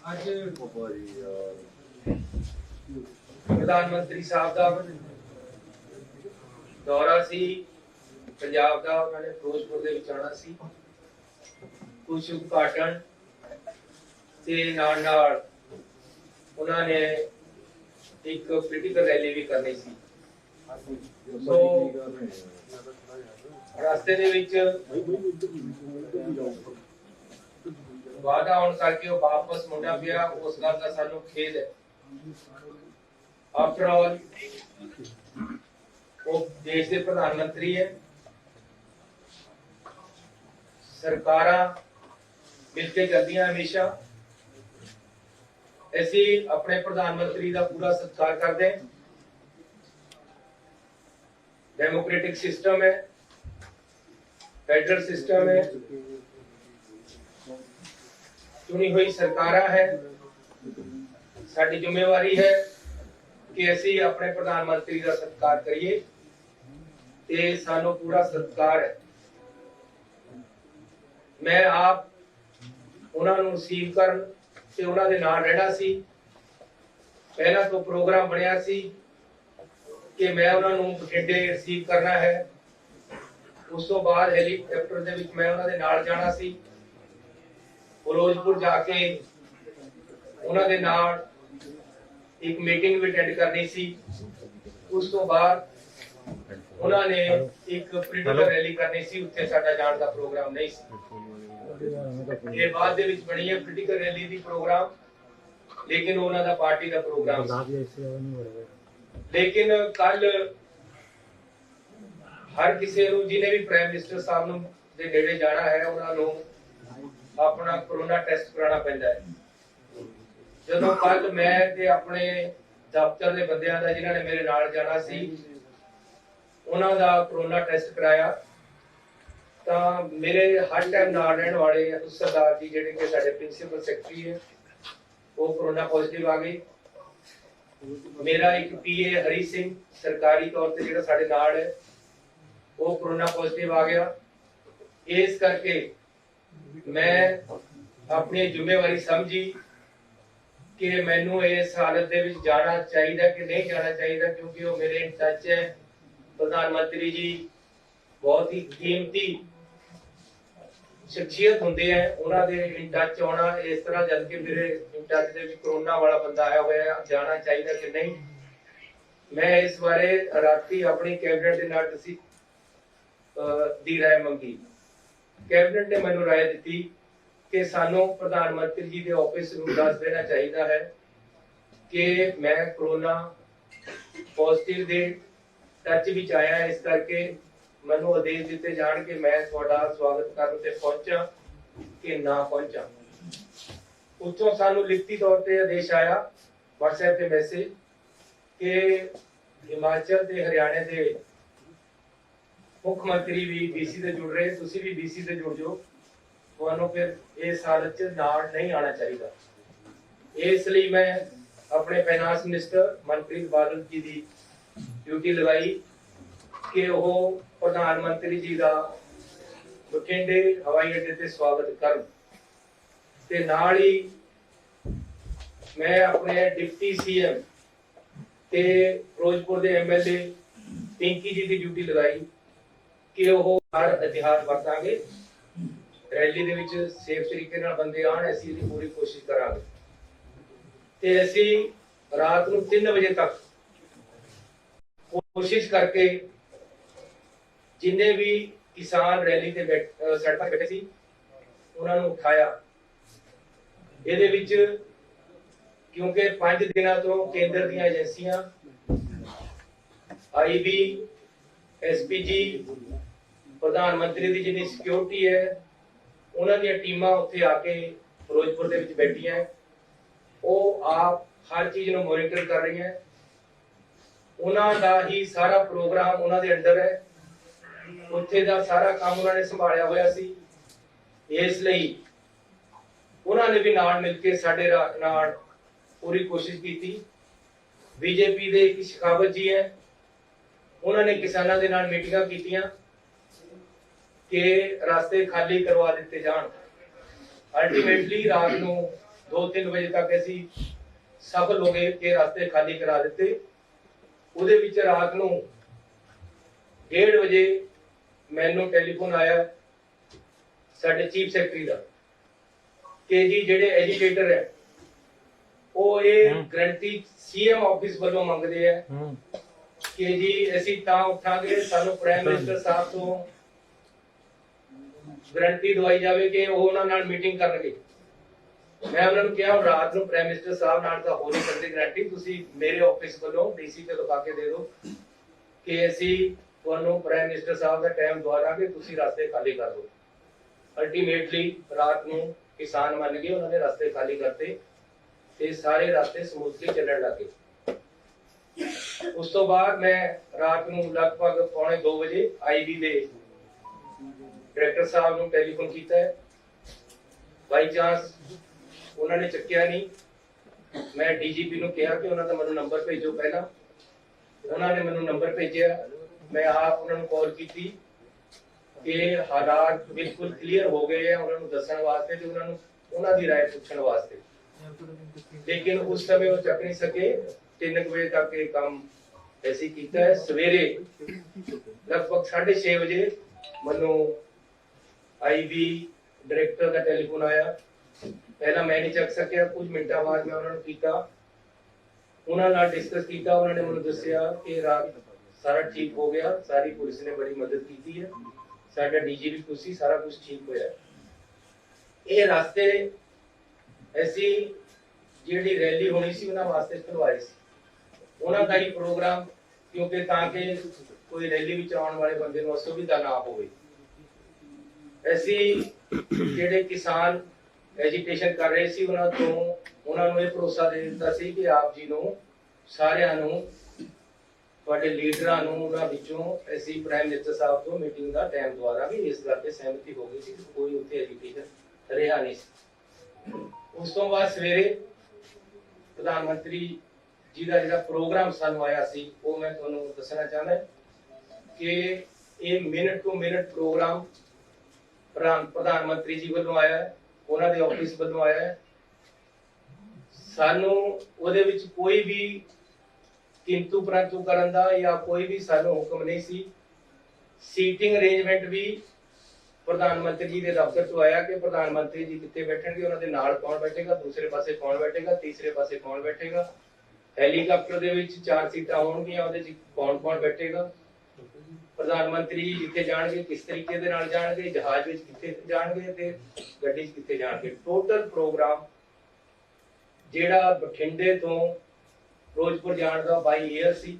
ਅੱਜ प्रधानमंत्री साहब का दौरा सी पंजाब का, उन्होंने फिरोजपुर दे विच आना सी, कुछ उद्घाटन ते नाल उन्होंने एक पोलिटिकल रैली भी करनी सी। सो रास्ते दे विच वादा होने करके वो वापस मुंडा पिया, उस गल का सानू खेद है। आफ्टर ऑल वो देश के प्रधानमंत्री है, सरकार मिलके चलदियां हमेशा। ऐसे अपने प्रधानमंत्री का पूरा सत्कार करते हैं। डेमोक्रेटिक सिस्टम है, फेडरल सिस्टम है, चुनी हुई सरकार है। साडी जिम्मेवारी है कि असी अपने प्रधानमंत्री का सत्कार करिए ते सानू पूरा सत्कार है। मैं आप उन्हां नू रिसीव करन ते उन्हां दे नाल रहना सी। पहला तो प्रोग्राम बनिया सी कि मैं उन्हां नू बठिंडे रिसीव करना है, उस तो बाद हेलीकॉप्टर दे विच मैं उन्हां दे नाल जाना सी। फिरोजपुर जाके उन्हां दे नाल एक मीटिंग भी अटेंड करनी सी। उस तो बाद उन्होंने एक पोलिटिकल रैली करनी सी, उत्थे साडा जाण दा प्रोग्राम नहीं सी। ये बाद दे विच बनी है पोलिटिकल रैली दी प्रोग्राम, लेकिन उन्हां दा पार्टी दा प्रोग्राम सी। लेकिन कल हर किसी नूं जिन्हें भी प्राइम मिनिस्टर साहब नूं दे नेड़े जाना है, उन्हां नूं अपना कोरोना टेस्ट कराना पैंदा है। ਜਦੋਂ ਕੱਲ ਮੈਂ ਤੇ ਆਪਣੇ ਦਫ਼ਤਰ ਦੇ ਬੰਦਿਆਂ ਦਾ ਜਿਨ੍ਹਾਂ ਨੇ ਮੇਰੇ ਨਾਲ ਜਾਣਾ ਸੀ, ਉਹਨਾਂ ਦਾ ਕੋਰੋਨਾ ਟੈਸਟ ਕਰਾਇਆ, ਤਾਂ ਮੇਰੇ ਹਰ ਟਾਈਮ ਨਾਲ ਰਹਿਣ ਵਾਲੇ ਸਰਦਾਰ ਜੀ ਜਿਹੜੇ ਕਿ ਸਾਡੇ ਪ੍ਰਿੰਸੀਪਲ ਸੈਕਟਰੀ ਹੈ, ਉਹ ਕੋਰੋਨਾ ਪੋਜ਼ਿਟਿਵ ਆ ਗਏ। ਮੇਰਾ ਇੱਕ ਪੀਏ ਹਰੀ ਸਿੰਘ ਸਰਕਾਰੀ ਤੌਰ ਤੇ ਜਿਹੜਾ ਸਾਡੇ ਨਾਲ ਹੈ, ਉਹ ਕੋਰੋਨਾ ਪੋਜ਼ਿਟਿਵ ਆ ਗਿਆ। ਇਸ ਕਰਕੇ ਮੈਂ ਆਪਣੀ ਜ਼ਿੰਮੇਵਾਰੀ ਸਮਝੀ कि मैनू इस हालत दे विच जाना चाहिए कि नहीं जाना चाहिए, क्योंकि वो मेरे इन टच है। प्रधानमंत्री जी बहुत ही कीमती शख्सियत होंगे हैं, उन्होंने इन टच होना इस तरह, जबकि मेरे in touch they which corona वाला बंदा आया हुआ है, जाना चाहिए कि नहीं। मैं इस बारे राती अपनी कैबिनेट के नाल दी राय मंगी। कैबिनेट ने मैनू राय दी कि सानू प्रधानमंत्री जी के ऑफिस नूं दस देना चाहिए है कि मैं कोरोना पॉजिटिव दे टच विच आया, इस करके मैनू आदेश दिते जाण कि मैं तुहाडा स्वागत करन ते पहुंचा कि ना पहुंचा। उत्तों सानू लिखती तौर पे आदेश आया व्हाट्सएप ते मैसेज कि हिमाचल ते हरियाणा के मुख्यमंत्री भी बीसी से जुड़ रहे, तुसी भी बीसी से जुड़ जाओ, ਤੁਹਾਨੂੰ ਫਿਰ ਇਸ ਹਾਲਤ 'ਚ ਨਾਲ ਨਹੀਂ ਆਣਾ ਚਾਹੀਦਾ। ਇਸ ਲਈ ਮੈਂ ਆਪਣੇ ਫਾਈਨਾਂਸ ਮਿਨਿਸਟਰ ਮਨਪ੍ਰੀਤ ਬਾਦਲ ਜੀ ਦੀ ਡਿਊਟੀ ਲਗਾਈ ਕਿ ਉਹ ਪ੍ਰਧਾਨ ਮੰਤਰੀ ਜੀ ਦਾ ਬਠਿੰਡੇ ਹਵਾਈ ਅੱਡੇ ਤੇ ਸਵਾਗਤ ਕਰਨ, ਤੇ ਨਾਲ ਹੀ ਮੈਂ ਆਪਣੇ ਡਿਪਟੀ ਸੀਐਮ ਤੇ ਫਿਰੋਜ਼ਪੁਰ ਦੇ ਐਮਐਲਏ ਪਿੰਕੀ ਜੀ ਦੀ ਡਿਊਟੀ ਲਗਾਈ ਕਿ ਉਹ ਹਰ ਇਤਿਹਾਸ ਵਰਤਾਂਗੇ। रैली दे विच सेफ तरीके नाल बंदे आण, असीं दी पूरी कोशिश करांगे। ते असीं रात नूं 3 बजे तक कोशिश करके जिन्ने भी किसान रैली ते सड़क पर बैठे सी उन्हां नूं उठाया। इहदे विच क्योंकि 5 दिनां तो केंद्र दीयां एजेंसियां आईबी, एसपीजी, प्रधानमंत्री दी जिन्नी सिक्योरिटी है, उन्हां दी टीमां उत्थे आके फिरोजपुर दे विच बैठियां, ਉਹ आप हर चीज ਨੂੰ ਮੋਨੀਟਰ कर रही हैं। ਉਹਨਾਂ ਦਾ ਹੀ ਸਾਰਾ ਪ੍ਰੋਗਰਾਮ ਉਹਨਾਂ ਦੇ ਅੰਡਰ ਹੈ, ਉੱਥੇ ਦਾ ਸਾਰਾ ਕੰਮ ਉਹਨਾਂ ਨੇ ਸੰਭਾਲਿਆ ਹੋਇਆ ਸੀ। ਇਸ ਲਈ ਉਹਨਾਂ ਨੇ ਵੀ ਨਾਲ ਮਿਲ ਕੇ ਸਾਡੇ ਨਾਲ ਪੂਰੀ ਕੋਸ਼ਿਸ਼ ਕੀਤੀ। ਬੀਜੇਪੀ ਦੇ ਇੱਕ ਸ਼ਿਕਾਵਤ ਜੀ ਹੈ, ਉਹਨਾਂ ਨੇ ਕਿਸਾਨਾਂ ਦੇ ਨਾਲ ਮੀਟਿੰਗਾਂ ਕੀਤੀਆਂ कि रास्ते खाली करवा दिते जान। अल्टीमेटली रात नूं 2-3 ਵਜੇ ਤੱਕ ਅਸੀਂ ਸਫਲ ਹੋ ਗਏ ਕਿ ਰਸਤੇ ਖਾਲੀ ਕਰਾ ਦਿੱਤੇ। ਉਹਦੇ ਵਿੱਚ ਰਾਤ ਨੂੰ 1:30 ਵਜੇ ਮੈਨੂੰ ਟੈਲੀਫੋਨ ਆਇਆ ਸਾਡੇ ਚੀਫ ਸੈਕਟਰੀ ਦਾ ਕਿ ਜੀ ਜਿਹੜੇ ਐਜੀਟੇਟਰ ਹੈ ਉਹ ਇਹ ਗਰੰਟੀ ਸੀਐਮ ਆਫਿਸ ਵੱਲੋਂ ਮੰਗਦੇ ਆ ਕਿ ਜੀ ਅਸੀਂ ਤਾਂ ਉੱਠਾਂਗੇ ਸਾਨੂੰ ਪ੍ਰਾਈਮ ਮਿਨਿਸਟਰ ਸਾਹਿਬ ਤੋਂ ਗਰੰਟੀ ਦਵਾਈ ਜਾਵੇ ਕਿ ਉਹ ਉਹਨਾਂ ਨਾਲ ਮੀਟਿੰਗ ਕਰਨਗੇ। ਮੈਂ ਉਹਨਾਂ ਨੂੰ ਕਿਹਾ ਰਾਤ ਨੂੰ ਪ੍ਰਾਈਮ ਮਿਨਿਸਟਰ ਸਾਹਿਬ ਨਾਲ ਤਾਂ ਹੋ ਨਹੀਂ ਸਕਦੀ ਗਰੰਟੀ, ਤੁਸੀਂ ਮੇਰੇ ਆਫਿਸ ਵੱਲੋਂ ਡੀਸੀ ਤੇ ਲਿਖਾ ਕੇ ਦੇ ਦਿਓ ਕਿ ਅਸੀਂ ਤੁਹਾਨੂੰ ਪ੍ਰਾਈਮ ਮਿਨਿਸਟਰ ਸਾਹਿਬ ਦਾ ਟਾਈਮ ਦਵਾ ਦਾਂਗੇ, ਤੁਸੀਂ ਰਸਤੇ ਖਾਲੀ ਕਰ ਦਿਓ। ਅਲਟੀਮੇਟਲੀ ਰਾਤ ਨੂੰ ਕਿਸਾਨ ਮੰਨ ਗਏ, ਉਹਨਾਂ ਨੇ ਰਸਤੇ ਖਾਲੀ ਕਰਤੇ ਤੇ ਸਾਰੇ ਰਸਤੇ ਸਮੂਥਲੀ ਚੱਲਣ ਲੱਗੇ। ਉਸ ਤੋਂ ਬਾਅਦ ਮੈਂ ਰਾਤ ਨੂੰ ਲਗਭਗ 1:45 ਵਜੇ ਆਈਬੀ ਦੇ ਡਾਇਰੈਕਟਰ ਸਾਹਿਬ ਨੂੰ ਟੈਲੀਫੋਨ ਕੀਤਾ ਹੈ। ਬਾਈ ਚਾਂਸ ਉਹਨਾਂ ਨੇ ਚੱਕਿਆ ਨਹੀਂ। ਮੈਂ ਡੀਜੀਪੀ ਨੂੰ ਕਿਹਾ ਕਿ ਉਹਨਾਂ ਦਾ ਮੈਨੂੰ ਨੰਬਰ ਭੇਜੋ ਪਹਿਲਾਂ। ਉਹਨਾਂ ਨੇ ਮੈਨੂੰ ਨੰਬਰ ਭੇਜਿਆ, ਮੈਂ ਆਪ ਉਹਨਾਂ ਨੂੰ ਕਾਲ ਕੀਤੀ ਕਿ ਹਾਲਾਤ ਬਿਲਕੁਲ ਕਲੀਅਰ ਹੋ ਗਏ ਆ ਉਹਨਾਂ ਨੂੰ ਦੱਸਣ ਵਾਸਤੇ ਤੇ ਉਹਨਾਂ ਦੀ ਰਾਏ ਪੁੱਛਣ ਵਾਸਤੇ, ਲੇਕਿਨ ਉਸ ਸਮੇਂ ਉਹ ਚੱਕ ਨਹੀਂ ਸਕੇ। 3 ਵਜੇ ਤੱਕ ਇਹ ਕੰਮ ਐਸੀ ਕੀਤਾ ਹੈ। ਸਵੇਰੇ ਲਗਭਗ 6:30 ਵਜੇ ਮੈਨੂੰ ਆਈਬੀ ਡਾਇਰੈਕਟਰ ਦਾ ਟੈਲੀਫੋਨ ਆਇਆ। ਪਹਿਲਾਂ ਮੈਂ ਨਹੀਂ ਚੱਕ ਸਕਿਆ, ਕੁਝ ਮਿੰਟਾਂ ਬਾਅਦ ਮੈਂ ਉਹਨਾਂ ਨੂੰ ਕੀਤਾ, ਉਹਨਾਂ ਨਾਲ ਡਿਸਕਸ ਕੀਤਾ। ਉਹਨਾਂ ਨੇ ਮੈਨੂੰ ਦੱਸਿਆ ਕਿ ਰਾਤ ਸਾਰਾ ਠੀਕ ਹੋ ਗਿਆ, ਸਾਰੀ ਪੁਲਿਸ ਨੇ ਬੜੀ ਮਦਦ ਕੀਤੀ ਹੈ, ਸਾਡਾ ਡੀਜੀ ਵੀ ਖੁਸ਼ ਸੀ, ਸਾਰਾ ਕੁਝ ਠੀਕ ਹੋਇਆ। ਇਹ ਰਸਤੇ ਐਸੀ ਜਿਹੜੀ ਰੈਲੀ ਹੋਣੀ ਸੀ ਉਹਨਾਂ ਵਾਸਤੇ ਖੁਲਵਾਏ ਸੀ, ਉਹਨਾਂ ਦਾ ਹੀ ਪ੍ਰੋਗਰਾਮ, ਕਿਉਂਕਿ ਤਾਂ ਕਿ ਕੋਈ ਰੈਲੀ ਵਿੱਚ ਆਉਣ ਵਾਲੇ ਬੰਦੇ ਨੂੰ ਅਸੁਵਿਧਾ ਨਾ ਹੋਵੇ। ਅਸੀਂ ਜਿਹੜੇ ਕਿਸਾਨ ਐਜੀਟੇਸ਼ਨ ਕਰ ਰਹੇ ਸੀ ਉਹਨਾਂ ਨੂੰ ਇਹ ਭਰੋਸਾ ਦੇ ਦਿੱਤਾ ਸੀ ਕਿ ਆਪ ਜੀ ਨੂੰ ਸਾਰਿਆਂ ਨੂੰ, ਤੁਹਾਡੇ ਲੀਡਰਾਂ ਨੂੰ, ਉਹਨਾਂ ਵਿੱਚੋਂ ਅਸੀਂ ਪ੍ਰਾਈਮ ਮਿਨਿਸਟਰ ਸਾਹਿਬ ਤੋਂ ਮੀਟਿੰਗ ਦਾ ਟਾਈਮ ਦਵਾ ਦਾਂਗੇ। ਇਸ ਗੱਲ ਤੇ ਸਹਿਮਤੀ ਹੋ ਗਈ ਸੀ, ਕੋਈ ਉੱਥੇ ਐਜੀਟੇਸ਼ਨ ਰਿਹਾ ਨਹੀਂ ਸੀ। ਉਸ ਤੋਂ ਬਾਅਦ ਸਵੇਰੇ ਪ੍ਰਧਾਨ ਮੰਤਰੀ ਜੀ ਦਾ ਜਿਹੜਾ ਪ੍ਰੋਗਰਾਮ ਸਾਨੂੰ ਆਇਆ ਸੀ ਉਹ ਮੈਂ ਤੁਹਾਨੂੰ ਦੱਸਣਾ ਚਾਹੁੰਦਾ ਕਿ ਇਹ ਮਿੰਟ ਟੂ ਮਿੰਟ ਪ੍ਰੋਗਰਾਮ ਪ੍ਰਧਾਨ ਮੰਤਰੀ ਜੀ ਵੱਲੋਂ ਆਇਆ ਹੈ, ਉਹਨਾਂ ਦੇ ਆਫਿਸ ਵੱਲੋਂ ਆਇਆ ਹੈ। ਸਾਨੂੰ ਉਹਦੇ ਵਿੱਚ ਕੋਈ ਵੀ ਕਿੰਤੂ ਪ੍ਰੰਤੂ ਕਰਨ ਦਾ ਜਾਂ ਕੋਈ ਵੀ ਸਾਨੂੰ ਹੁਕਮ ਨਹੀਂ ਸੀ। ਸੀਟਿੰਗ ਅਰੇਂਜਮੈਂਟ ਵੀ ਪ੍ਰਧਾਨ ਮੰਤਰੀ ਜੀ ਦੇ ਦਫ਼ਤਰ ਤੋਂ ਆਇਆ ਕਿ ਪ੍ਰਧਾਨ ਮੰਤਰੀ ਜੀ ਕਿੱਥੇ ਬੈਠਣਗੇ, ਉਹਨਾਂ ਦੇ ਨਾਲ ਕੌਣ ਬੈਠੇਗਾ, ਦੂਸਰੇ ਪਾਸੇ ਕੌਣ ਬੈਠੇਗਾ, ਤੀਸਰੇ ਪਾਸੇ ਕੌਣ ਬੈਠੇਗਾ, ਹੈਲੀਕਾਪਟਰ ਦੇ ਵਿੱਚ 4 ਸੀਟਾਂ ਹੋਣਗੀਆਂ, ਉਹਦੇ ਵਿੱਚ ਕੌਣ ਕੌਣ ਬੈਠੇਗਾ, ਪ੍ਰਧਾਨ ਮੰਤਰੀ ਜੀ ਜਿੱਥੇ ਜਾਣਗੇ ਕਿਸ ਤਰੀਕੇ ਦੇ ਨਾਲ ਜਾਣਗੇ, ਜਹਾਜ਼ ਵਿੱਚ ਕਿੱਥੇ ਜਾਣਗੇ ਤੇ ਗੱਡੀ 'ਚ ਕਿੱਥੇ ਜਾਣਗੇ। ਟੋਟਲ ਪ੍ਰੋਗਰਾਮ ਜਿਹੜਾ ਬਠਿੰਡੇ ਤੋਂ ਫਿਰੋਜ਼ਪੁਰ ਜਾਣ ਦਾ ਬਾਈ 에ਅਰ ਸੀ।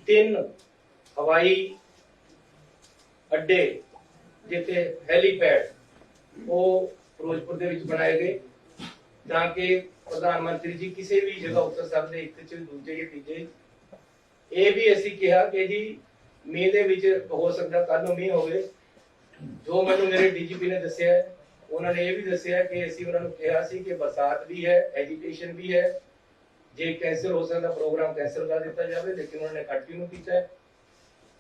3 ਹਵਾਈ ਅੱਡੇ ਜਿੱਥੇ ਹੈਲੀਪੈਡ ਉਹ ਫਿਰੋਜ਼ਪੁਰ ਦੇ ਵਿੱਚ ਬਣਾਏ ਗਏ ਤਾਂ ਕਿ ਪ੍ਰਧਾਨ ਮੰਤਰੀ ਜੀ ਕਿਸੇ ਵੀ ਜਗ੍ਹਾ ਉਤਰ ਸਕਦੇ, ਇੱਕ ਚ ਦੂਜੇ ਜਾਂ ਤੀਜੇ। ਇਹ ਵੀ ਅਸੀਂ ਕਿਹਾ ਕਿ ਜੀ ਮੀਂਹ ਦੇ ਵਿੱਚ ਹੋ ਸਕਦਾ ਕੱਲ ਨੂੰ ਮੀਂਹ ਹੋਵੇ। ਜੋ ਮੈਨੂੰ ਮੇਰੇ ਡੀਜੀਪੀ ਨੇ ਦੱਸਿਆ, ਉਹਨਾਂ ਨੇ ਇਹ ਵੀ ਦੱਸਿਆ ਕਿ ਅਸੀਂ ਉਹਨਾਂ ਨੂੰ ਕਿਹਾ ਸੀ ਕਿ ਬਰਸਾਤ ਵੀ ਹੈ, ਐਜੀਟੇਸ਼ਨ ਵੀ ਹੈ, ਜੇ ਕੈਂਸਲ ਹੋ ਸਕਦਾ ਪ੍ਰੋਗਰਾਮ ਕੈਂਸਲ ਕਰ ਦਿੱਤਾ ਜਾਵੇ, ਲੇਕਿਨ ਉਹਨਾਂ ਨੇ ਕੰਟੀਨਿਊ ਕੀਤਾ ਹੈ।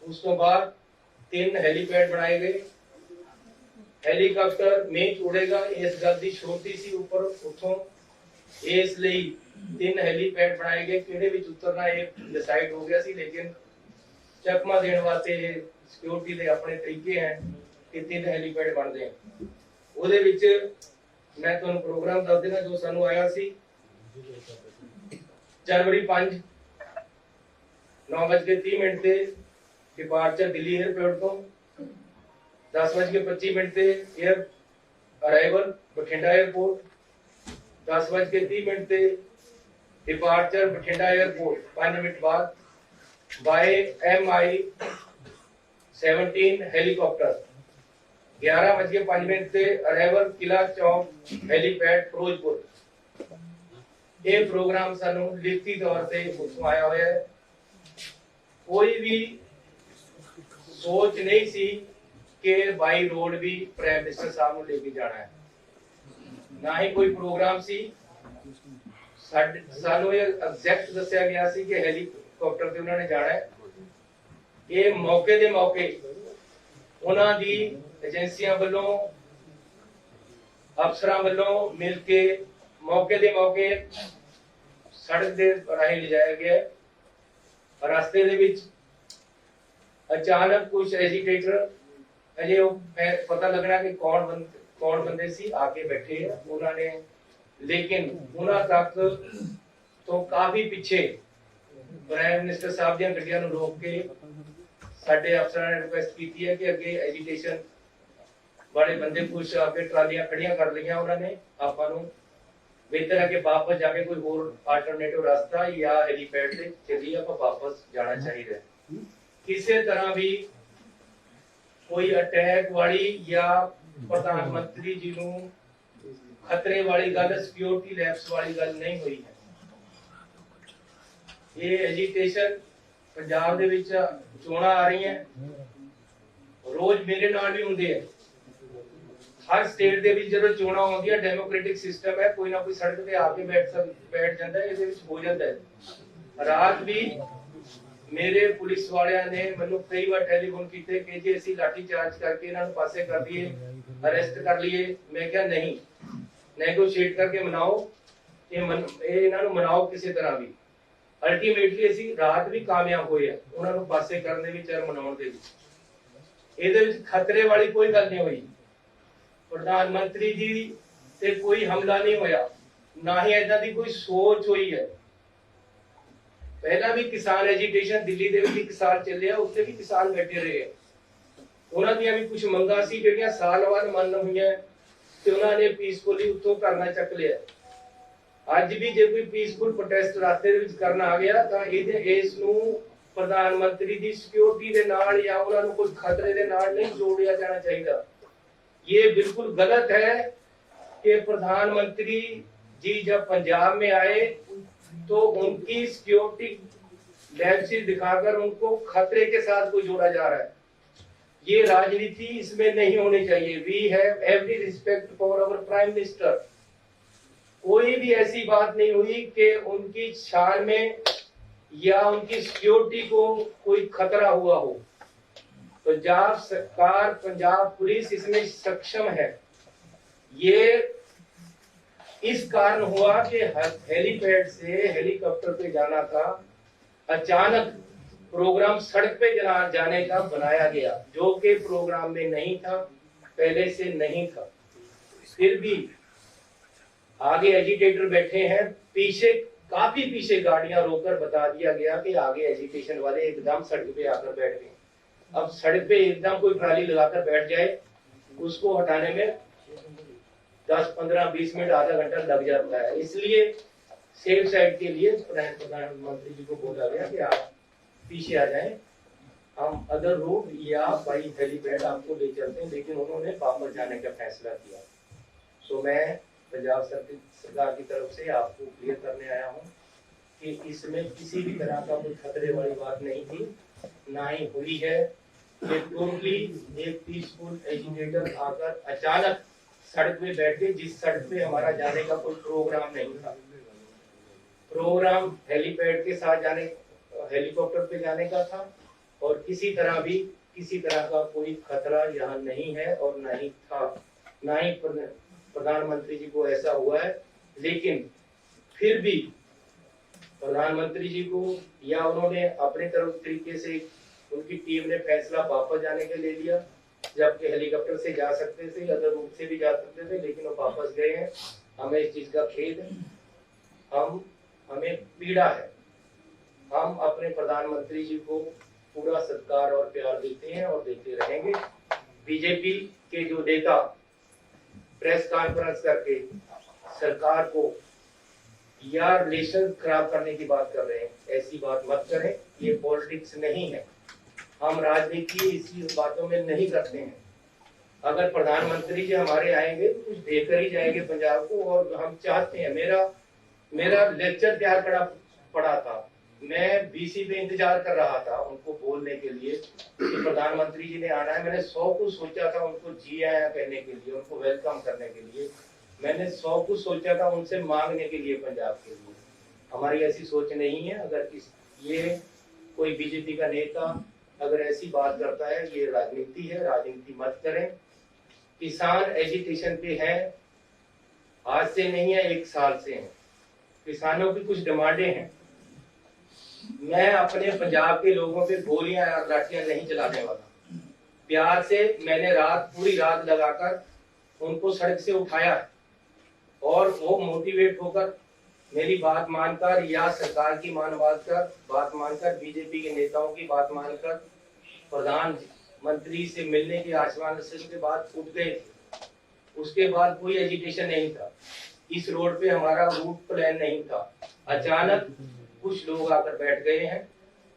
ਉਸ ਤੋਂ ਬਾਅਦ 3 ਹੈਲੀਪੈਡ ਬਣਾਏ ਗਏ। ਹੈਲੀਕਾਪਟਰ ਮੀਂਹ ਚ ਉੜੇਗਾ ਇਸ ਗੱਲ ਦੀ ਛੋਟੀ ਸੀ ਉੱਪਰ ਉੱਥੋਂ, ਇਸ ਲਈ 3 ਹੈਲੀਪੈਡ ਬਣਾਏ ਗਏ। ਕਿਹੜੇ ਵਿੱਚ ਉਤਰਨਾ ਇਹ ਡਿਸਾਈਡ ਹੋ ਗਿਆ ਸੀ, ਲੇਕਿਨ ਚਕਮਾ ਦੇਣ ਵਾਸਤੇ ਸਿਕਿਉਰਿਟੀ ਦੇ ਆਪਣੇ ਤਰੀਕੇ ਹਨ ਕਿ 3 ਹੈਲੀਪੈਡ ਬਣਦੇ ਆ। ਉਹਦੇ ਵਿੱਚ ਮੈਂ ਤੁਹਾਨੂੰ ਪ੍ਰੋਗਰਾਮ ਦੱਸ ਦੇਣਾ ਜੋ ਸਾਨੂੰ ਆਇਆ ਸੀ। ਜਨਵਰੀ 5 9:30 ਤੇ डिपार्चर दिल्ली एयरपोर्ट को 10:25 पे एयर अराइवल बठिंडा एयरपोर्ट, 10:30 पे डिपार्चर बठिंडा एयरपोर्ट 5 मिनट बाद बाय MI-17 हेलीकॉप्टर, 11:05 पे अराइवल किला चौक हेलीपैड फिरोजपुर। ये प्रोग्राम सानू लिखती तौर से उत्थों आया हुआ है। कोई भी सोच नहीं सी कि बाई रोड भी प्राइम मिनिस्टर साहब को लेके जाना है, ना ही कोई प्रोग्राम सी। सानू ये एग्जैक्ट दस्या गया सी कि हेलीकॉप्टर ते उन्होंने जाना है। ये मौके दे मौके उन्हां दी एजेंसियां वालों अफसरां वालों मिल के मौके दे मौके सड़क दे राही ले जाया गया है। रास्ते दे विच अचानक कुछ एजिटेटर अजे पता लगना कि कौन बंदे सी आके बैठे हैं उन्होंने, लेकिन उन्होंने तक तो काफी पीछे प्राइम मिनिस्टर साहब दी गड्डियां नूं रोक के साडे अफसरां ने रिक्वेस्ट की है कि अगे एजिटेशन वाले बंदे कुछ आके ट्रालियां खड़ियां कर लिया उन्होंने, आपां नूं बेहतर है कि वापस जाके कोई और अल्टरनेटिव रास्ता या हेलीपैड से चलिए आप वापस जाना चाहिए। किसी तरह भी कोई अटैक वाली या प्रधानमंत्री जी नूं खतरे वाली गल, सिक्योरिटी लैप्स वाली गल नहीं हुई है। ये एजिटेशन पंजाब दे विच चोणां आ रही हैं, रोज मेरे नाल भी हुंदे हैं। हर स्टेट दे विच जदों चोणां होंदियां डेमोक्रेटिक सिस्टम है, कोई ना कोई सड़क पे आके बैठ जाता है, इहदे विच हो जाता है। रात भी मेरे पुलिस वालियां ने मैनू कई बार टेलीफोन कीते कि जी असीं लाठी चार्ज करके इन्हां नूं पासे कर दिए, अरेस्ट कर लिए। मैं क्या नहीं, नेगोशिएट करके मनाओ, इन्हां नूं मनाओ किसी तरह भी। अल्टीमेटली असीं रात भी कामयाब होए आ उन्हां नूं पासे करन दे विच, मनाउण दे विच। इहदे विच खतरे वाली कोई गल नहीं हुई। प्रधानमंत्री जी ते कोई हमला नहीं होया, ना ही ऐसा दी कोई सोच हुई है। पहला भी किसान एजिटेशन दिल्ली दे विच किसान चलिया, उत्थे भी किसान बैठे रहे, उन्हां दी भी कुछ मंगां सी जिहड़ियां साल बाद मन होईयां ते उन्हां ने पीसफुली उत्थों करना चक लिया। अज भी जे कोई पीसफुल प्रोटेस्ट रास्ते दे विच करना आ गया तां इस नूं प्रधानमंत्री दी सिक्योरिटी दे नाल या उन्हां नूं कोई खतरे दे नाल नहीं जोड़िया जाना चाहिए। ये बिल्कुल गलत है कि प्रधानमंत्री जी जब पंजाब में आए तो उनकी सिक्योरिटी लैप्सेस दिखाकर उनको खतरे के साथ कोई जोड़ा जा रहा है। ये राजनीति इसमें नहीं होनी चाहिए। We have every respect for our prime minister. कोई भी ऐसी बात नहीं हुई कि उनकी शान में या उनकी सिक्योरिटी को कोई खतरा हुआ हो। पंजाब सरकार, पंजाब पुलिस इसमें सक्षम है। ये इस कारण हुआ कि हेलीपैड से हेलीकॉप्टर पे जाना था, अचानक प्रोग्राम सड़क पे जाने का बनाया गया, जो कि प्रोग्राम में नहीं था, पहले से नहीं था। फिर भी आगे एजिटेटर बैठे हैं, पीछे काफी पीछे गाड़ियां रोककर बता दिया गया कि आगे एजिटेशन वाले एकदम सड़क पे आकर बैठ गए। अब सड़क पे एकदम कोई ट्राली लगाकर बैठ जाए, उसको हटाने में 10, 15, 20 मिनट, आधा घंटा लग जाता है। इसलिए सेफ साइड के लिए प्रधानमंत्री जी को बोला गया कि आप पीछे आ जाएं, हम अदर रूट या बाई हेलीपैड आपको ले चलते हैं, लेकिन उन्होंने वापस जाने का फैसला किया। तो मैं पंजाब सरकार की तरफ से आपको क्लियर करने आया हूँ कि इसमें किसी भी तरह का कोई खतरे वाली बात नहीं थी, ना ही हुई है। ये टोटली एक पीसफुल एजिटेटर आकर अचानक सड़क पे बैठ गए, जिस सड़क पे हमारा जाने का कोई प्रोग्राम नहीं था। प्रोग्राम हेलीपैड के साथ जाने, हेलीकॉप्टर पे जाने का था, और किसी तरह का कोई खतरा यहाँ नहीं है और ना ही था, ना ही प्रधानमंत्री जी को ऐसा हुआ है। लेकिन फिर भी प्रधानमंत्री जी को या उन्होंने अपने तरफ तरीके से, उनकी टीम ने फैसला वापस जाने के ले लिया, जबकि हेलीकॉप्टर से जा सकते थे, अदर रूट से भी जा सकते थे, लेकिन वो वापस गए हैं। हमें इस चीज का खेद है, हमें पीड़ा है। हम अपने प्रधानमंत्री जी को पूरा सत्कार और प्यार देते हैं और देते रहेंगे। बीजेपी के जो नेता प्रेस कॉन्फ्रेंस करके सरकार को या रिलेशन खराब करने की बात कर रहे हैं, ऐसी बात मत करें। ये पॉलिटिक्स नहीं है, हम राजनीति इसी बातों में नहीं करते हैं। अगर प्रधानमंत्री जी हमारे आएंगे तो कुछ देकर ही जाएंगे पंजाब को, और हम चाहते हैं। मेरा लेक्चर तैयार पड़ा था, मैं बीसी पे इंतजार कर रहा था उनको बोलने के लिए कि प्रधानमंत्री जी ने आना है। मैंने 100 कुछ सोचा था उनको जी आया कहने के लिए, उनको वेलकम करने के लिए। मैंने 100 कुछ सोचा था उनसे मांगने के लिए पंजाब के लिए। हमारी ऐसी सोच नहीं है। अगर ये कोई बीजेपी का नेता अगर ऐसी बात करता है, ये राजनीति है, राजनीति मत करें। किसान एजिटेशन पे है, आज से नहीं है, 1 साल से है। किसानों की कुछ डिमांडें हैं। मैं अपने पंजाब के लोगों पे गोलियां या लाठियां नहीं चलाने वाला। प्यार से मैंने पूरी रात लगाकर उनको सड़क से उठाया और वो मोटिवेट होकर मेरी बात मानकर या सरकार की बात मानकर बीजेपी के नेताओं की बात मानकर प्रधानमंत्री से मिलने के आश्वासन के बाद उठ गए थे। उसके बाद कोई एजिटेशन नहीं था। इस रोड पे हमारा रूट प्लान नहीं था। अचानक कुछ लोग आकर बैठ गए हैं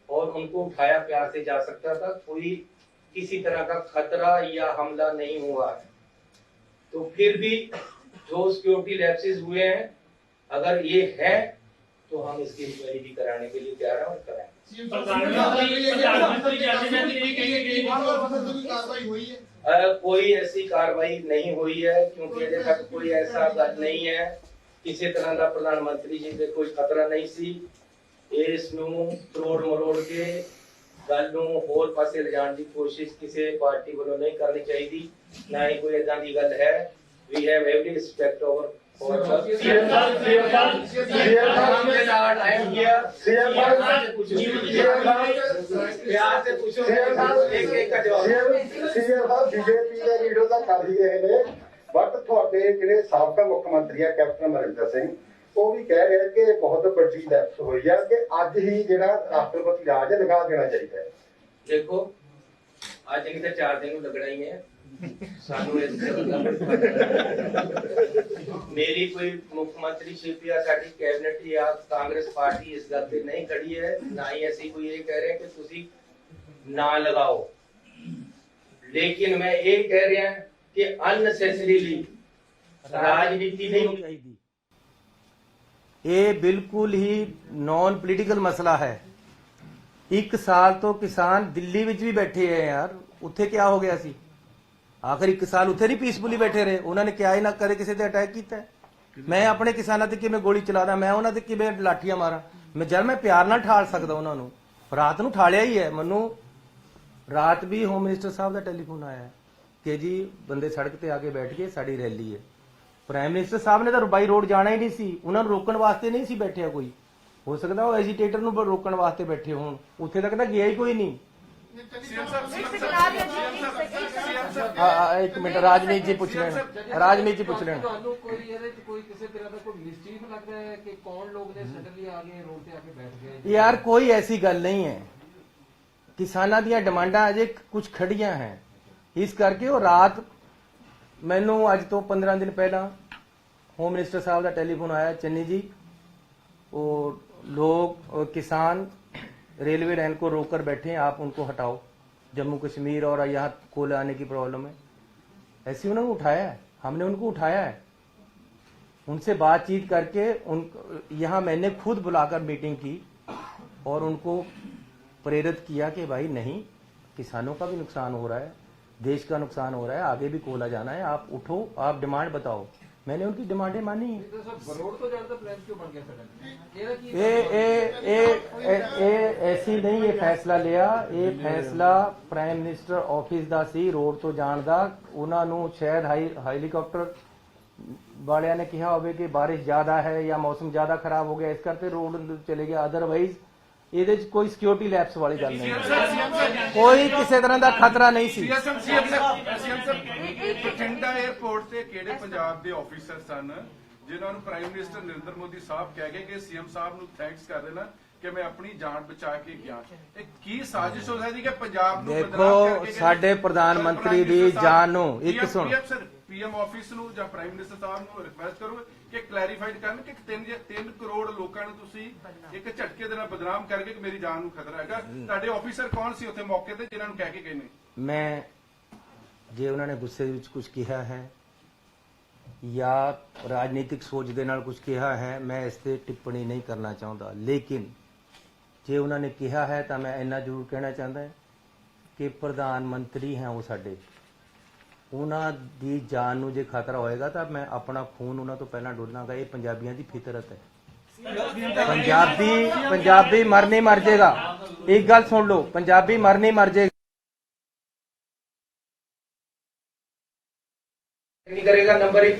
और उनको उठाया प्यार से जा सकता था। कोई किसी तरह का खतरा या हमला नहीं हुआ है। तो फिर भी जो सिक्योरिटी लैप्सेस हुए हैं, अगर ये है तो हम इसकी इंक्वायरी भी कराने के लिए तैयार हैं और कराएंगे। कोई ऐसी कार्रवाई नहीं हुई है, क्योंकि अभी तक कोई ऐसा गल नहीं है। किसी तरह का प्रधानमंत्री जी से कोई खतरा नहीं सी। इस तरोड़ मरोड़ के गल होर पासे लिजाण की कोशिश किसी पार्टी वालों नहीं करनी चाहिए। ना ही कोई इदां दी गल है। We have every respect over for CM I am here. प्यार से पूछो, एक का जवाब। बीजेपी ਦੇ ਲੀਡਰ ਤਾਂ ਕਰ ਹੀ ਰਹੇ ਨੇ, ਬਟ ਤੁਹਾਡੇ ਜਿਹੜੇ ਸਾਬਕਾ ਮੁੱਖ ਮੰਤਰੀ ਆ ਕੈਪਟਨ ਅਮਰਿੰਦਰ ਸਿੰਘ, ਉਹ ਵੀ ਕਹਿ ਰਹੇ ਕਿ ਬਹੁਤ ਵੱਡੀ ਲੈਪਸ ਹੋਈ ਆ ਕਿ ਅੱਜ ਹੀ ਜਿਹੜਾ ਰਾਸ਼ਟਰਪਤੀ ਰਾਜ ਲਗਾ ਦੇਣਾ ਚਾਹੀਦਾ ਹੈ। देखो, आज नहीं तो 4 दिन लगना ही है। मेरी कोई मुख्यमंत्री या साडी कैबिनेट या कांग्रेस पार्टी इस गल पे नहीं खड़ी है। ना ही ऐसी कोई ये कह रहे हैं कि तुसी ना लगाओ, लेकिन मैं ये कह रहा कि अननेसेसरीली राजनीति नहीं होनी चाहिए। ये बिल्कुल ही नॉन पोलिटिकल मसला है। 1 साल तो किसान दिल्ली विच भी बैठे हैं यार, उत्थे क्या हो गया सी? आखिर 1 साल उत्थे नहीं पीसफुली बैठे रहे। उन्होंने क्या ही ना करे किसी ते अटैक किया है। मैं अपने किसानों ते किवें गोली चलादा, मैं उन्होंने ते किवें लाठियां मारा। मैं जब मैं प्यार नाल ठाल सकदा उन्होंने, रात नूं ठालिया ही है। मैनू रात भी होम मिनिस्टर साहब का टेलीफोन आया है कि जी बंदे सड़क ते आके बैठ गए, साडी रैली है। प्राइम मिनिस्टर साहब ने तो बाई रोड जाना ही नहीं सी, उन्होंने रोकण वास्ते नहीं सी बैठिया कोई। हो सकता वो एजिटेटर नूं रोकण वास्ते बैठे होण, उत्थे तक तो गया ही कोई नहीं। एक मिनट, राजनीति जी पूछ लेना, राजनीति जी पूछ लेना। यार कोई ऐसी गल नहीं है। किसानां दीयां डिमांडां अजे कुछ खड़ियां हैं, इस करके वो रात मैनू अज तो 15 दिन पहला होम मिनिस्टर साहब का टेलीफोन आया, चन्नी जी वो लोग किसान रेलवे लाइन को रोककर बैठे हैं, आप उनको हटाओ। जम्मू कश्मीर और यहाँ कोल आने की प्रॉब्लम है। ऐसे उन्होंने उठाया है, हमने उनको उठाया है, उनसे बातचीत करके यहाँ मैंने खुद बुलाकर मीटिंग की और उनको प्रेरित किया कि भाई नहीं, किसानों का भी नुकसान हो रहा है, देश का नुकसान हो रहा है, आगे भी कोला जाना है, आप उठो, आप डिमांड बताओ। मैंने उनकी डिमांडें मानी है। ऐसी नहीं ये फैसला लिया, ये फैसला प्राइम मिनिस्टर ऑफिस का सी, रोड तो जाण दा। उन्होंने शायद हेलीकॉप्टर वालिया ने कहा होवे कि बारिश ज्यादा है या मौसम ज्यादा खराब हो गया, इस करके रोड चले गया। अदरवाइज ये कोई सिक्योरिटी लैप्स वाली गल नहीं, कोई किसी तरह का खतरा नहीं सी। बठिंडा एयरपोर्ट से किहड़े पंजाब के ऑफिसर सन जिन्होंने प्राइम मिनिस्टर नरेंद्र मोदी साहब कह गए कि सीएम साहब नूं थैंक्स कर देना कि मैं अपनी जान बचा के गया। की साजिश हो सकती कि पंजाब नूं बदनाम करके साडे प्रधानमंत्री दी जान नूं एक सुन पीएम ऑफिस नूं जां प्राइम मिनिस्टर साहब नूं रिक्वेस्ट करो कि क्लैरीफाइड करन कि 3 करोड़ लोकां नूं तुसीं एक झटके दे नाल बदनाम करके कि मेरी जान नूं खतरा हैगा। तुहाडे ऑफिसर कौन सी उत्थे मौके ते जिन्हां नूं कह के गए ने? मैं जे उन्होंने गुस्से विच कुछ कहा है या राजनीतिक सोच दे नाल कुछ कहा है, मैं इस ते टिप्पणी नहीं करना चाहता। लेकिन जे उन्होंने कहा है तो मैं इन्ना जरूर कहना चाहता है कि प्रधानमंत्री हैं वो साडे, उन्हां दी जान नूं जे खतरा होएगा तो मैं अपना खून उन्हां तो पहला डोलांगा। ये पंजाबियों की फितरत है। पंजाबी मर नहीं मर जाएगा। एक गल सुन लो, पंजाबी मर नहीं मर जाएगा। नहीं करेगा। नंबर 1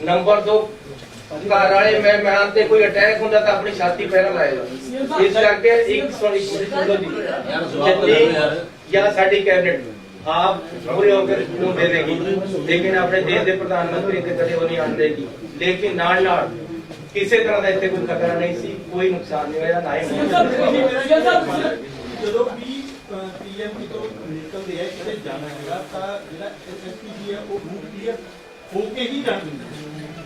ਨੰਬਰ 2 ਘਰ ਵਾਲੇ ਮਹਿਮਾਨ ਤੇ ਕੋਈ ਅਟੈਕ ਹੁੰਦਾ ਤਾਂ ਆਪਣੀ ਛਾਤੀ ਪਹਿਲਾਂ ਲਾਏਗਾ। ਇਸ ਕਰਕੇ ਇੱਕ ਸੁਣੋ ਜੀ ਜਿੰਨੀ ਜਾਂ ਸਾਡੀ ਕੈਬਨਿਟ ਆਪ ਪੂਰੇ ਹੋकर ਨੂੰ ਦੇ ਦੇਗੀ, ਲੇਕਿਨ ਆਪਣੇ ਦੇਸ਼ ਦੇ ਪ੍ਰਧਾਨ ਮੰਤਰੀ ਤੇ ਕਦੇ ਉਹ ਨਹੀਂ ਆਣ ਦੇਗੀ। ਲੇਕਿਨ ਨਾਲ ਨਾਲ ਕਿਸੇ ਤਰ੍ਹਾਂ ਦਾ ਇੱਥੇ ਕੋਈ ਖਤਰਾ ਨਹੀਂ ਸੀ, ਕੋਈ ਨੁਕਸਾਨ ਨਹੀਂ ਹੋਇਆ, ਨਾ ਹੀ ਜਦੋਂ ਵੀ ਪੀਐਮ ਤੋਂ ਨਿਕਲਦੇ ਆ ਕਿਤੇ ਜਾਣਾ ਹੈਗਾ ਤਾਂ ਜਿਹੜਾ ਐਸਪੀਜੀ ਹੈ ਉਹ ਰੂਟ ਕਲੀਅਰ ਹੋ ਕੇ ਹੀ ਜਾਣਾ